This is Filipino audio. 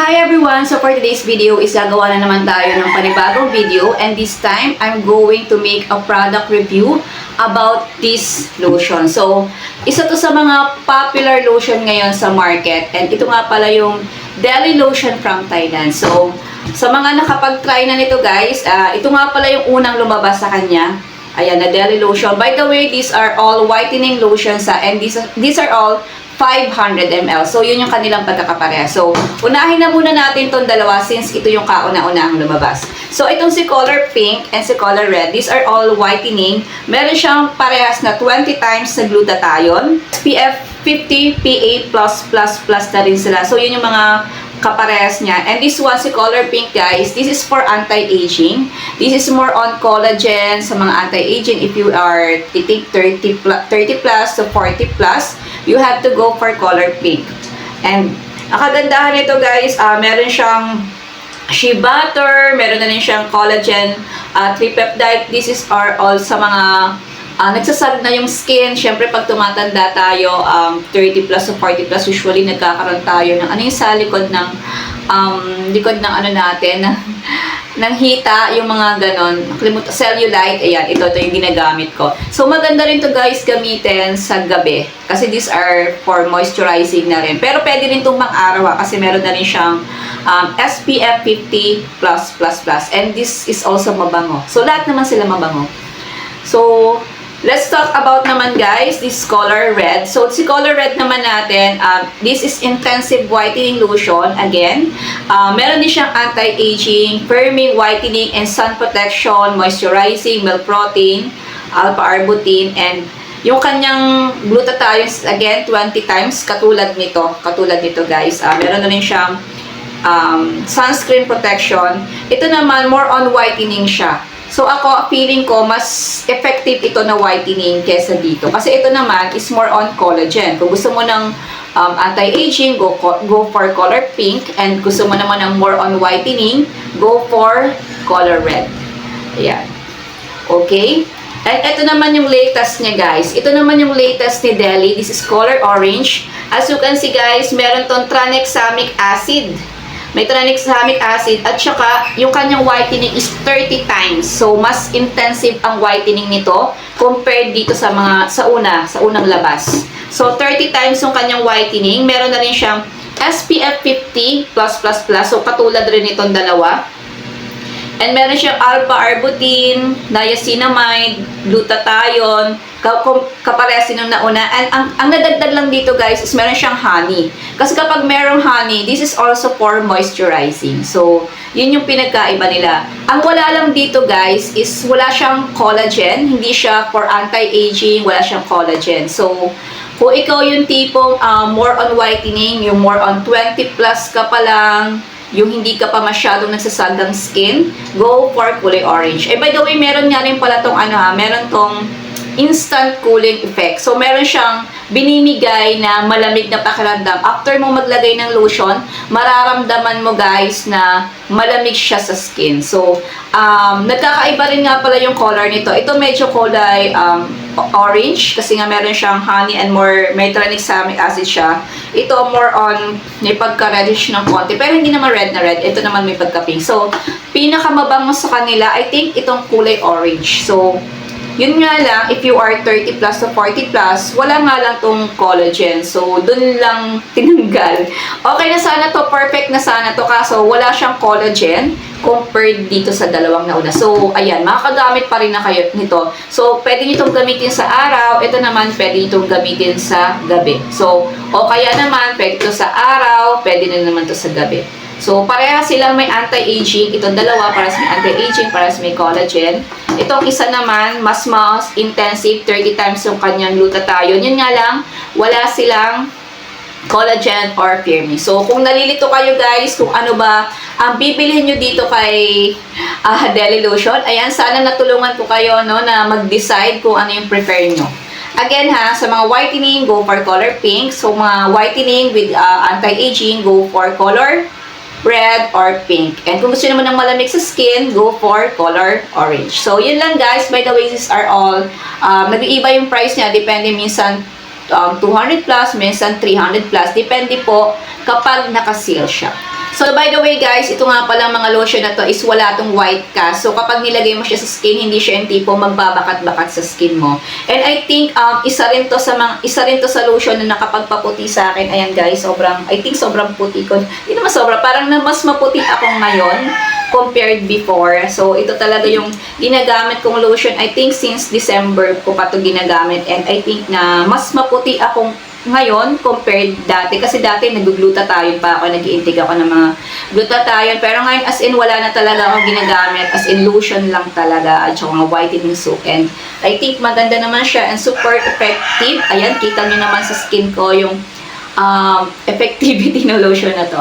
Hi everyone! So for today's video is gagawa na naman tayo ng panibagong video, and this time I'm going to make a product review about this lotion. So isa to sa mga popular lotion ngayon sa market, and ito nga pala yung Deli Lotion from Thailand. So sa mga nakapag-try na nito guys, ito nga pala yung unang lumabas sa kanya. Ayan, na Deli Lotion. By the way, these are all whitening lotions and these are all 500 ml. So, yun yung kanilang pagkakapareha. So, unahin na muna natin tong dalawa since ito yung kauna-unahang lumabas. So, itong si Color Pink and si Color Red, these are all whitening. Meron siyang parehas na 20 times na glutathione. SPF 50 PA+++ na rin sila. So, yun yung mga kaparehas niya. And this one, si Color Pink, guys, this is for anti-aging. This is more on collagen sa mga anti-aging. If you are, I think, 30 plus to 40 plus, you have to go for Color Pink. And ang kagandahan nito guys, meron siyang shea butter, meron na rin siyang collagen, tripeptide. This is all sa mga nagsasag na yung skin. Siyempre pag tumatanda tayo, 30 plus to 40 plus, usually nagkakaroon tayo ng ano yung sa likod ng ano natin, ng hita, yung mga ganon, cellulite. Ayan, ito yung ginagamit ko. So maganda rin to guys gamitin sa gabi kasi these are for moisturizing na rin, pero pwede rin itong pang-araw kasi meron na rin siyang SPF 50+++, and this is also mabango. So lahat naman sila mabango. So let's talk about naman guys, this Color Red. So, si Color Red naman natin, this is intensive whitening lotion. Again, meron din siyang anti-aging, firming, whitening, and sun protection, moisturizing, milk protein, alpha-arbutin, and yung kanyang glutathione, again, 20 times, katulad nito guys. Meron na rin siyang sunscreen protection. Ito naman, more on whitening siya. So, ako, feeling ko, mas effective ito na whitening kesa dito. Kasi ito naman is more on collagen. Kung gusto mo ng anti-aging, go for Color Pink. And gusto mo naman ng more on whitening, go for Color Red. Ayan. Okay? And ito naman yung latest niya, guys. Ito naman yung latest ni Deli. This is Color Orange. As you can see, guys, meron tong tranexamic acid. May tranexamic acid at saka yung kanyang whitening is 30 times. So, mas intensive ang whitening nito compared dito sa unang labas. So, 30 times yung kanyang whitening. Meron na rin siyang SPF 50+++. So, katulad rin itong dalawa. And meron siyang alpha-arbutin, niacinamide, glutathione, kaparehas nung nauna. And ang nadagdag lang dito guys is meron siyang honey. Kasi kapag merong honey, this is also for moisturizing. So, yun yung pinagkaiba nila. Ang wala lang dito guys is wala siyang collagen. Hindi siya for anti-aging, wala siyang collagen. So, kung ikaw yung tipong more on whitening, yung more on 20 plus ka pa lang, yung hindi ka pa masyadong nagsasagang skin, go for kulay orange. By the way, meron nga rin pala tong meron tong instant cooling effect. So, meron siyang binimigay na malamig na pakiramdam. After mo maglagay ng lotion, mararamdaman mo guys na malamig siya sa skin. So, nagkakaiba rin nga pala yung color nito. Ito medyo kulay orange kasi nga meron siyang honey and may tranexamic acid siya. Ito more on may pagka-reddish ng konti, pero hindi naman red na red. Ito naman may pagka-pink. So, pinakamabango sa kanila, I think itong kulay orange. So, yun nga lang, if you are 30 plus to 40 plus, wala nga lang tong collagen. So, dun lang tinanggal. Okay na sana to, perfect na sana to, kaso wala siyang collagen compared dito sa dalawang nauna. So, ayan, makakagamit pa rin na kayo nito. So, pwede nyo itong gamitin sa araw. Ito naman, pwede nyo itong gamitin sa gabi. So, o kaya naman, pwede ito sa araw, pwede na naman ito sa gabi. So, pareha silang may anti-aging. Itong dalawa, para sa may anti-aging, para sa may collagen. Itong isa naman, mas intensive, 30 times yung kanyang glutathione. Yun nga lang, wala silang collagen or firming. So, kung nalilito kayo guys, kung ano ba ang bibilhin nyo dito kay Deli Lotion, ayan, sana natulungan ko kayo no, na mag-decide kung ano yung prefer nyo. Again sa mga whitening, go for Color Pink. So, mga whitening with anti-aging, go for Color Red or Pink. And kung gusto naman ng malamig sa skin, go for Color Orange. So, yun lang guys. By the way, these are all, nag-iiba yung price niya. Depende minsan 200 plus, minsan 300 plus. Depende po kapag naka-sale siya. So, by the way guys, ito nga pala mga lotion na to is wala tong white cast. So, kapag nilagay mo siya sa skin, hindi siya yung tipo magbabakat-bakat sa skin mo. And I think, isa rin to sa lotion na nakapagpaputi sa akin. Ayan guys, I think sobrang puti ko. Hindi naman sobra, parang mas maputi ako ngayon compared before. So, ito talaga yung ginagamit kong lotion. I think since December ko pa to ginagamit. And I think na mas maputi akong ngayon compared dati. Kasi dati nag-glutathione pa ako, nag-iintake ako ng mga glutathione. Pero ngayon as in wala na talaga akong ginagamit. As in lotion lang talaga at saka mga whitening soap. And I think maganda naman siya and super effective. Ayan, kita nyo naman sa skin ko yung effectivity ng lotion na to.